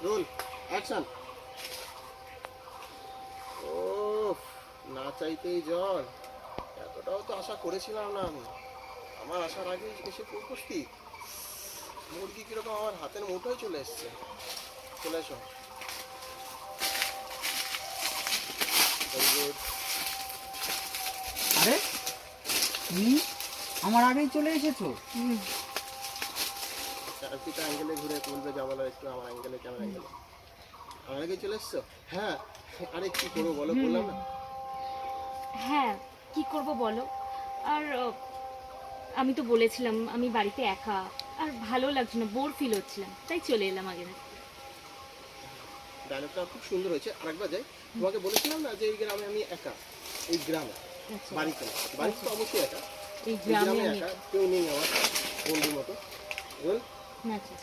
Roll action. ও না চাইতেই জল, এতটাও তো আশা করেছিলাম না আমি। আমার আসার আগে এসে উপস্থিত। মুরগি কিরকম আমার হাতের মুঠোয় চলে এসছে। চলে এসো। আরে তুমি আমার আগেই চলে এসেছো। চারদিকটা অ্যাঙ্গেলে ঘুরে তুলবে যা বলার একটু আমার অ্যাঙ্গেলে, ক্যামেরা অ্যাঙ্গেলে। আমার আগে চলে এসছো? হ্যাঁ। আরে কি করবো বলো, বললাম না। হ্যাঁ, কি করব বলো। আর আমি তো বলেছিলাম আমি বাড়িতে একা, আর ভালো লাগছে না, বোর ফিল হচ্ছিলাম, তাই চলে এলাম আগে না। ডায়লগটা খুব সুন্দর হয়েছে। আরেকবার যাই, তোমাকে বলেছিলাম না যে এই গ্রামে আমি একা। এই গ্রামে বাড়িতে না, বাড়িতে তো অবশ্যই একা, এই এই গ্রামে গ্রামে আমি একা, কেউ নেই আমার বন্ধুর মতো। বল। আচ্ছা।